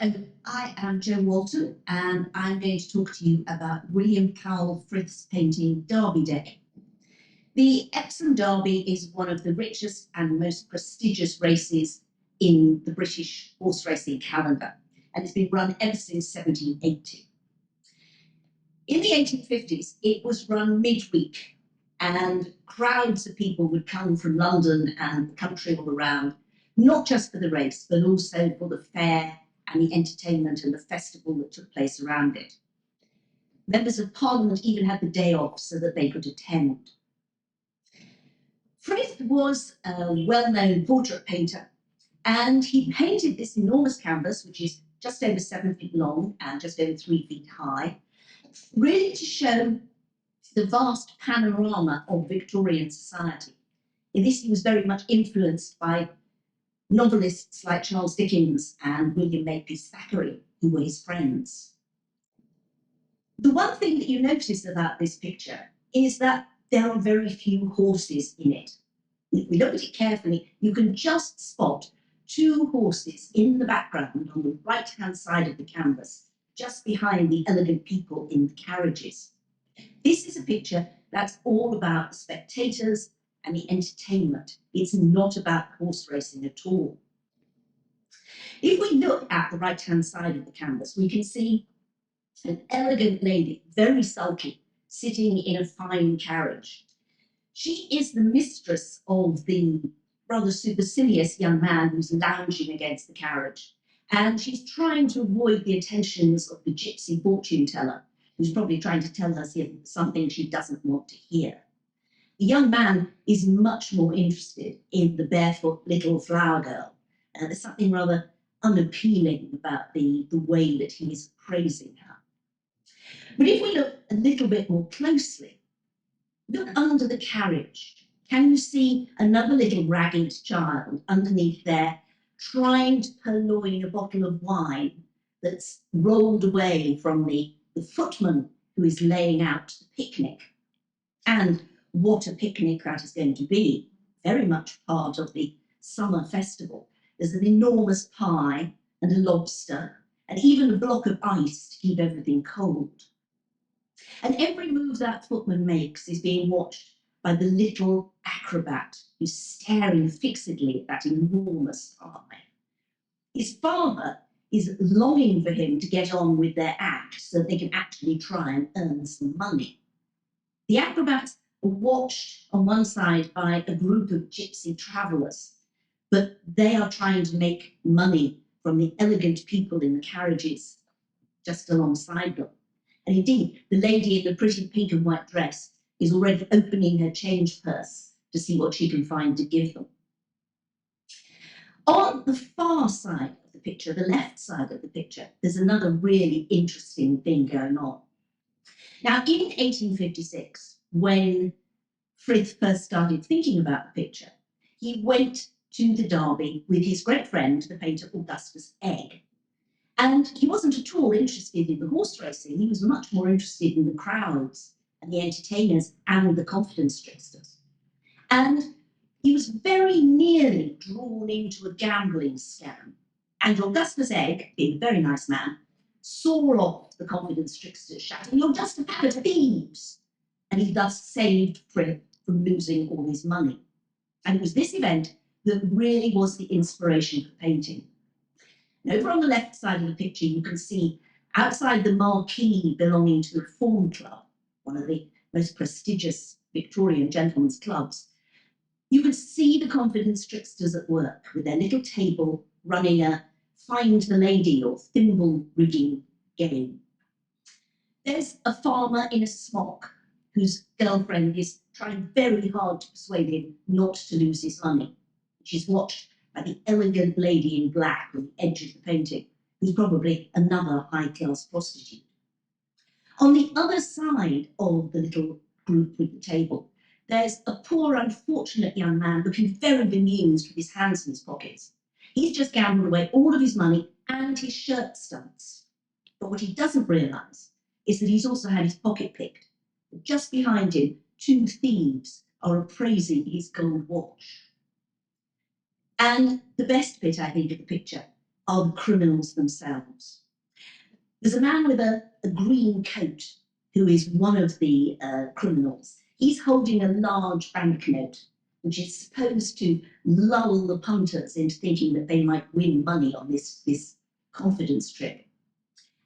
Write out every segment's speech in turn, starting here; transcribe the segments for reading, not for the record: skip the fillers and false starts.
Hello, I am Jo Walton and I'm going to talk to you about William Powell Frith's painting Derby Day. The Epsom Derby is one of the richest and most prestigious races in the British horse racing calendar, and it's been run ever since 1780. In the 1850s, it was run midweek, and crowds of people would come from London and the country all around, not just for the race, but also for the fair and the entertainment and the festival that took place around it. Members of Parliament even had the day off so that they could attend. Frith was a well-known portrait painter, and he painted this enormous canvas, which is just over 7 feet long and just over 3 feet high, really to show the vast panorama of Victorian society. In this, he was very much influenced by novelists like Charles Dickens and William Makepeace Thackeray, who were his friends. The one thing that you notice about this picture is that there are very few horses in it. If we look at it carefully, you can just spot 2 horses in the background on the right-hand side of the canvas, just behind the elegant people in the carriages. This is a picture that's all about the spectators and the entertainment. It's not about horse racing at all. If we look at the right-hand side of the canvas, we can see an elegant lady, very sulky, sitting in a fine carriage. She is the mistress of the rather supercilious young man who's lounging against the carriage, and she's trying to avoid the attentions of the gypsy fortune teller, who's probably trying to tell her something she doesn't want to hear. The young man is much more interested in the barefoot little flower girl. There's something rather unappealing about the way that he is praising her. But if we look a little bit more closely, look under the carriage. Can you see another little ragged child underneath there trying to purloin a bottle of wine that's rolled away from the footman who is laying out the picnic? And what a picnic that is going to be, very much part of the summer festival. There's an enormous pie and a lobster and even a block of ice to keep everything cold. And every move that footman makes is being watched by the little acrobat who's staring fixedly at that enormous pie. His father is longing for him to get on with their act so they can actually try and earn some money. The acrobats are watched on one side by a group of gypsy travellers, but they are trying to make money from the elegant people in the carriages just alongside them. And indeed, the lady in the pretty pink and white dress is already opening her change purse to see what she can find to give them. On the far side of the picture, the left side of the picture, there's another really interesting thing going on. Now, in 1856, when Frith first started thinking about the picture, he went to the Derby with his great friend, the painter Augustus Egg. And he wasn't at all interested in the horse racing. He was much more interested in the crowds and the entertainers and the confidence tricksters. And he was very nearly drawn into a gambling scam. And Augustus Egg, being a very nice man, saw off the confidence tricksters, shouting, "You're just a pack of thieves!" And he thus saved Frith from losing all his money. And it was this event that really was the inspiration for painting. And over on the left side of the picture, you can see outside the marquee belonging to the Fawn Club, one of the most prestigious Victorian gentlemen's clubs, you can see the confidence tricksters at work with their little table running a find the lady or thimble rigging game. There's a farmer in a smock whose girlfriend is trying very hard to persuade him not to lose his money. She's watched by the elegant lady in black on the edge of the painting, who's probably another high-class prostitute. On the other side of the little group with the table, there's a poor, unfortunate young man looking very bemused with his hands in his pockets. He's just gambled away all of his money and his shirt studs. But what he doesn't realise is that he's also had his pocket picked. Just behind him, 2 thieves are appraising his gold watch. And the best bit, I think, of the picture are the criminals themselves. There's a man with a green coat who is one of the criminals. He's holding a large banknote, which is supposed to lull the punters into thinking that they might win money on this confidence trip.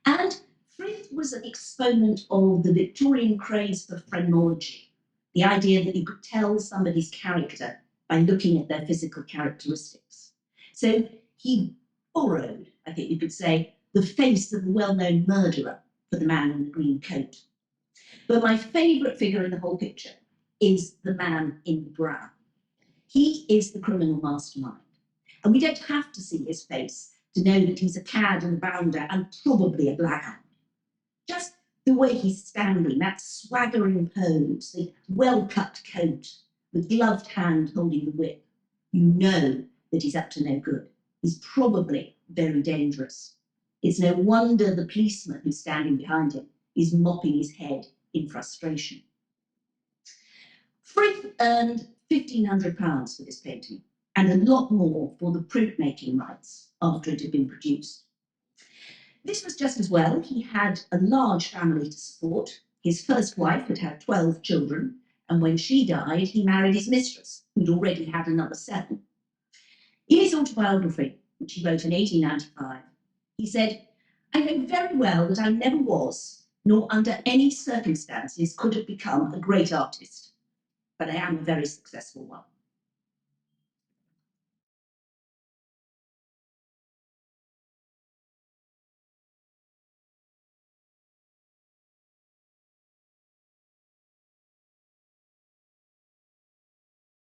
And Frith was an exponent of the Victorian craze for phrenology, the idea that you could tell somebody's character by looking at their physical characteristics. So he borrowed, I think you could say, the face of a well-known murderer for the man in the green coat. But my favourite figure in the whole picture is the man in brown. He is the criminal mastermind. And we don't have to see his face to know that he's a cad and a bounder and probably a blackguard. Just the way he's standing, that swaggering pose, the well-cut coat, the gloved hand holding the whip, you know that he's up to no good. He's probably very dangerous. It's no wonder the policeman who's standing behind him is mopping his head in frustration. Frith earned £1,500 for this painting and a lot more for the printmaking rights after it had been produced. This was just as well. He had a large family to support. His first wife had had 12 children, and when she died, he married his mistress, who'd already had another 7. In his autobiography, which he wrote in 1895, he said, "I know very well that I never was, nor under any circumstances could have become a great artist, but I am a very successful one."